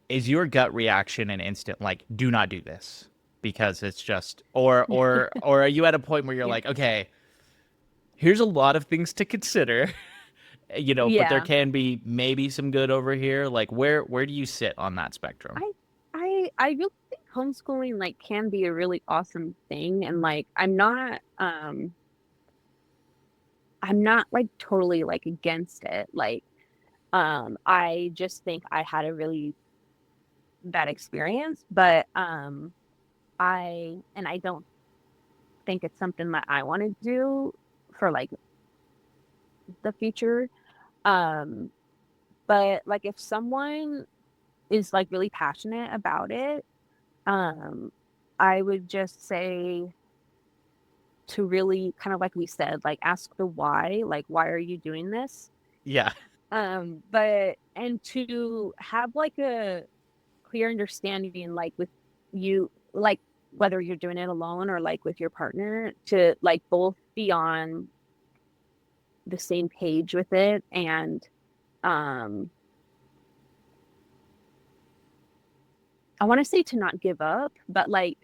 Is your gut reaction an instant like, do not do this? Because it's just or are you at a point where you're Yeah. like, okay, here's a lot of things to consider, but there Yeah. can be maybe some good over here. Like where do you sit on that spectrum? I really think homeschooling like can be a really awesome thing and like I'm not like totally like against it. Like I just think I had a really bad experience, but I don't think it's something that I want to do for like the future. Um but like if someone is like really passionate about it, um I would just say to really kind of like we said, like ask the why, like why are you doing this? Yeah. But and to have like a clear understanding like with you like whether you're doing it alone or like with your partner to like both be on the same page with it and um I want to say to not give up, but like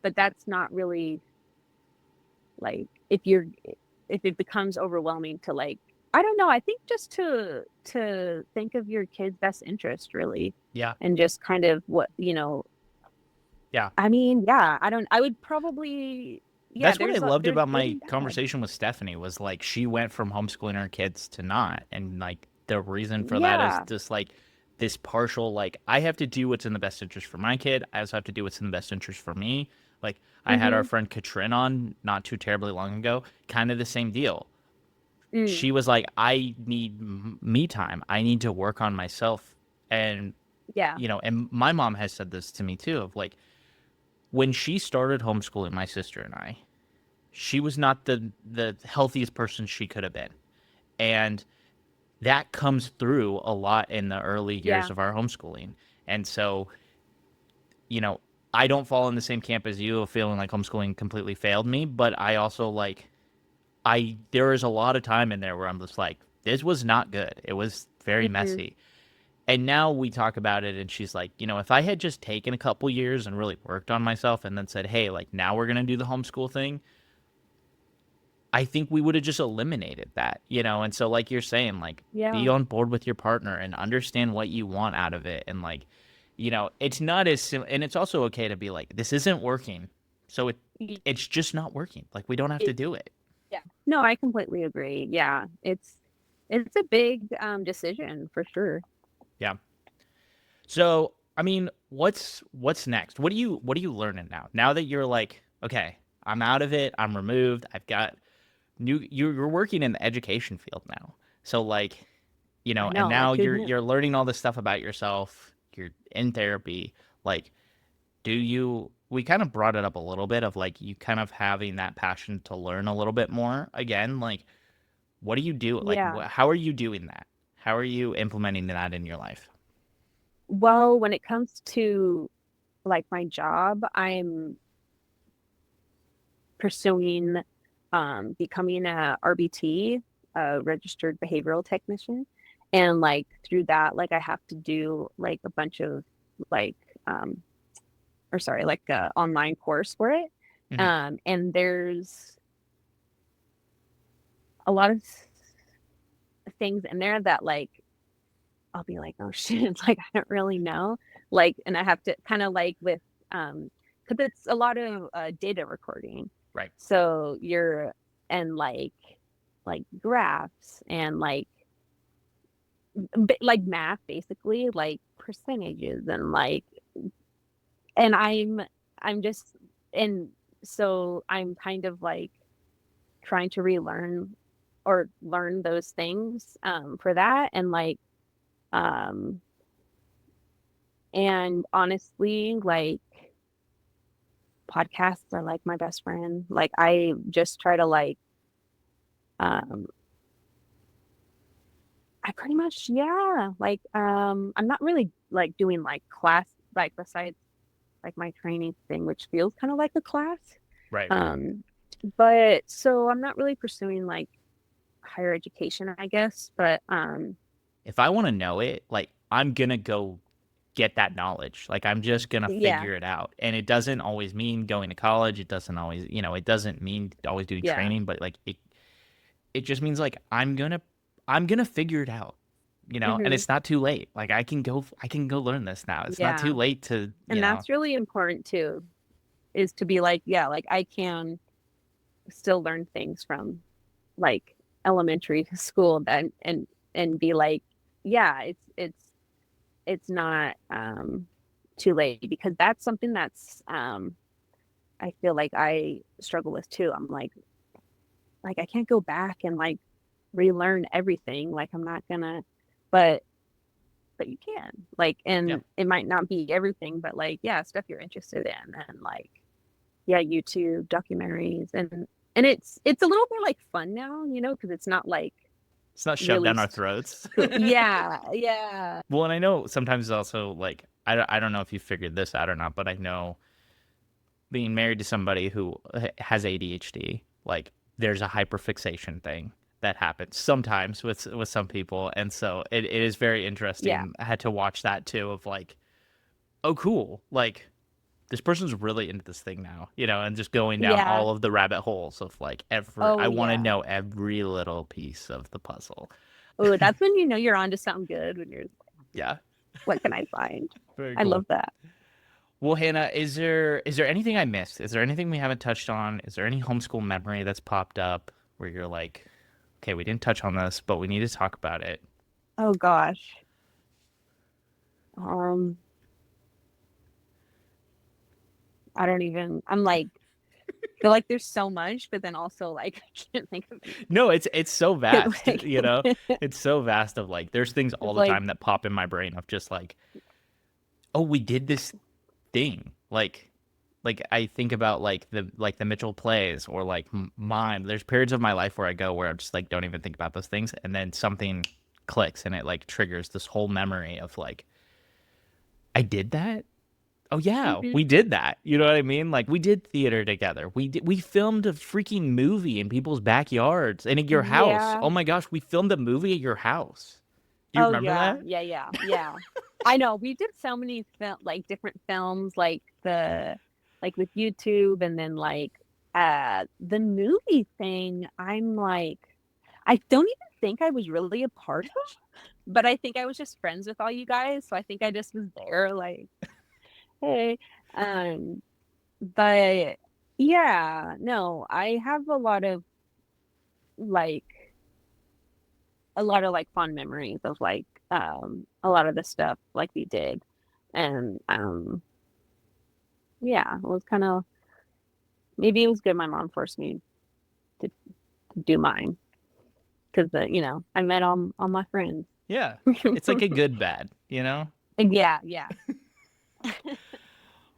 but that's not really like if it becomes overwhelming to like I don't know, I think just to think of your kid's best interest really Yeah. and just kind of what Yeah. I mean, yeah, I would probably yeah, That's what I loved there's about good my and bad. conversation with Stephanie was like she went from homeschooling her kids to not. And like the reason for that is Yeah. just like this partial like I have to do what's in the best interest for my kid. I also have to do what's in the best interest for me. Like I had our Mhm. friend Katrin on not too terribly long ago, kind of the same deal. Mm. She was like, I need me time. I need to work on myself. And Yeah. and my mom has said this to me too of like when she started homeschooling my sister and I, she was not the healthiest person she could have been. And that comes through a lot in the early years Yeah. of our homeschooling. And so, you know, I don't fall in the same camp as you of feeling like homeschooling completely failed me, but I also like there is a lot of time in there where I'm just like, this was not good. It was very Mhm. messy. And now we talk about it and she's like, if I had just taken a couple years and really worked on myself and then said, hey, like now we're gonna do the homeschool thing, I think we would have just eliminated that. And so, like you're saying, like be Yeah. on board with your partner and understand what you want out of it. And like, it's not and it's also okay to be like, this isn't working. So Y- it's just not working. Like, we don't have to it- do it. Yeah. No, I completely agree. Yeah. It's a big decision for sure. Yeah. So, I mean, what's next? What are you learning now? Now that you're like, okay, I'm out of it, I'm removed, I've got you're working in the education field now. So like, I and know, now like who you're knew? you're learning all this stuff about yourself. You're in therapy. Like, we kind of brought it up a little bit of like you kind of having that passion to learn a little bit more again. Like, what do you do? Like, Yeah. how are you doing that? How are you implementing that in your life? Well, when it comes to like my job, I'm pursuing becoming a RBT, a registered behavioral technician. And like through that, like I have to do like a bunch of like um or sorry, like a online course for it. Hmm. And there's a lot of things in there that like I'll be like, oh shit, like I don't really know. Like, and I have to kind of like with because it's a lot of data recording. Right. So you're and like graphs and like math basically, like percentages and like and I'm just and so I'm kind of like trying to relearn or learn those things for that um and honestly like podcasts are like my best friend. Like I just try to like um I pretty much yeah, like I'm not really like doing like class like besides like my training thing which feels kind of like a class. Right. Um but so I'm not really pursuing like higher education, I guess, but If I want to know it, like I'm gonna go get that knowledge. Like I'm just gonna yeah, figure it out. And it doesn't always mean going to college. It doesn't always, it doesn't mean always doing yeah. training, but like it just means like I'm gonna figure it out. And Mhm. it's not too late. Like I can go learn this now. It's not Yeah. too late to, And that's really important too, is to be like, yeah, like I can still learn things from like elementary school then and be like, yeah, it's not too late because that's something that's I feel like I struggle with too. I'm like I can't go back and like relearn everything. Like I'm not gonna but you can. Like yeah. and it might not be everything, but like yeah, stuff you're interested in and like yeah, YouTube documentaries and it's a little more like fun now, you know, because it's not like It's not shoved really down our throats. yeah, yeah. Well, and I know sometimes also like I don't know if you figured this out or not, but I know being married to somebody who has ADHD, like there's a hyperfixation thing that happens sometimes with some people, and so it is very Yeah. interesting. I had to watch that too of like, oh cool, like this person's really into this thing now, and just going down Yeah. all of the rabbit holes of like Oh I want to yeah. know every little piece of the puzzle. Oh, that's when you know you're onto something good when you're Yeah, what can I find? very I cool. love that. Well, Hannah, is there anything I missed? Is there anything we haven't touched on? Is there any homeschool memory that's popped up where you're like, okay, we didn't touch on this, but we need to talk about it? Oh gosh. Um, I don't even I'm like feel like there's so much, but then also like I can't think of anything. No, it's so 'Cause, vast, like It's so vast of like there's things all it's the like time that pop in my brain of just like, oh, we did this thing. Like I think about like the Mitchell plays or like mine. There's periods of my life where I go where I'm just like don't even think about those things, and then something clicks and it like triggers this whole memory of like I did that. Oh yeah, mhm. we did that. You know what I mean? Like we did theater together. We filmed a freaking movie in people's backyards and at your house. Yeah. Oh my gosh, we filmed a movie at your house. Do you Oh remember yeah, that? yeah, yeah, yeah. I know we did so many like different films, like like with YouTube, and then like the movie thing. I'm like, I don't even think I was really a part of, but I think I was just friends with all you guys, so I think I just was there, like, hey, um, but yeah, no, I have like a lot of like fond memories of like a lot of the stuff like we did and yeah it was kind of maybe it was good my mom forced me to do mine because I met all my friends. Yeah. It's like a good bad, you know? And yeah.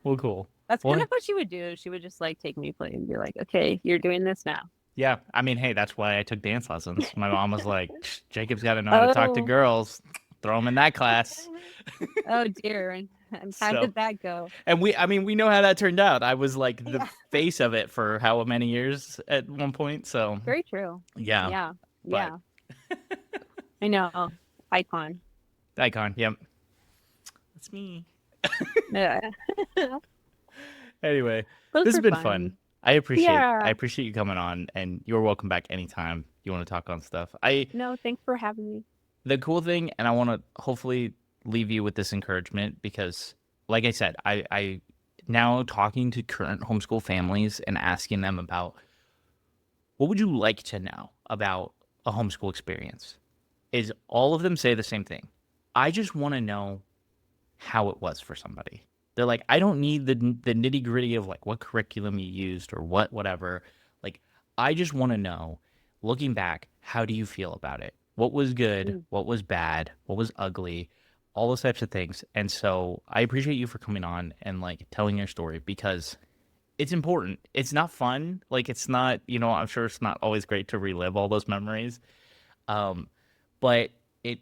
Well, cool. That's kind Well, of what she would do. She would just like take me play and be like, "Okay, you're doing this now." yeah. I mean, hey, that's why I took dance lessons. My mom was like, Jacob's got to know how to talk to Oh, girls. Throw him in that class. oh dear. And how So, did that go? and I mean, we know how that turned out. I was like the Yeah, face of it for how many years at one point. So, very true. yeah. Yeah, But yeah. I know. Icon. icon, yep. That's me. Yeah. Anyway, Those this has were been fun. fun. I Yeah. appreciate you coming on, and you're welcome back anytime you want to talk on stuff. I No, thanks for having me. The cool thing, and I want to hopefully leave you with this encouragement because, like I said, I now talking to current homeschool families and asking them about what would you like to know about a homeschool experience is all of them say the same thing. I just want to know how it was for somebody. They're like, I don't need the nitty gritty of like what curriculum you used or whatever. Like, I just want to know, looking back, how do you feel about it? What was good? Mm. What was bad? What was ugly? All those types of things. And so I appreciate you for coming on and like telling your story because it's important. It's not fun. Like, it's not, I'm sure it's not always great to relive all those memories. Um, but it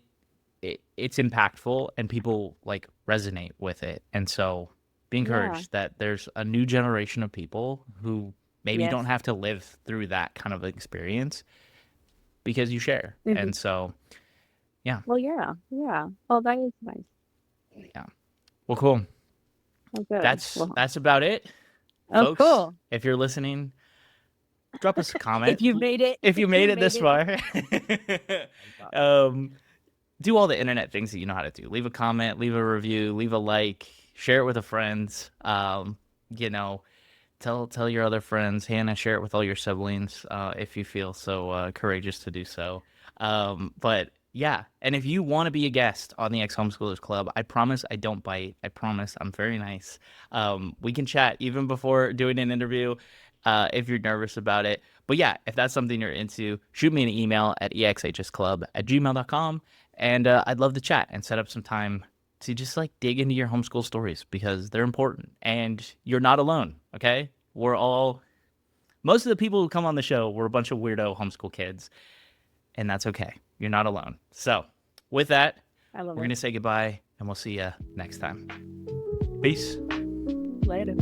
it's impactful and people like resonate with it. And so be Yeah. encouraged that there's a new generation of people who maybe Yes. don't have to live through that kind of experience because you share. Hmm. And so, yeah, Well, yeah. Yeah. Oh, that is nice. yeah. Well, cool. Oh, good. That's Well, that's about it, oh, folks. cool. If you're listening, drop us a comment If you made it, if you if made you it this made it. far. um, do all the internet things that you know how to do. Leave a comment, leave a review, leave a like, share it with a friend. You know, tell your other friends. Hannah, share it with all your siblings if you feel so courageous to do so. But yeah, and if you want to be a guest on the Ex-Homeschoolers Club, I promise I don't bite. I promise I'm very nice. We can chat even before doing an interview if you're nervous about it. But yeah, if that's something you're into, shoot me an email at exhsclub@gmail.com. And I'd love to chat and set up some time to just like dig into your homeschool stories because they're important and you're not alone. Okay. Most of the people who come on the show were a bunch of weirdo homeschool kids, and that's okay. You're not alone. So, with that, I love we're going it. to say goodbye and we'll see you next time. Peace. Later.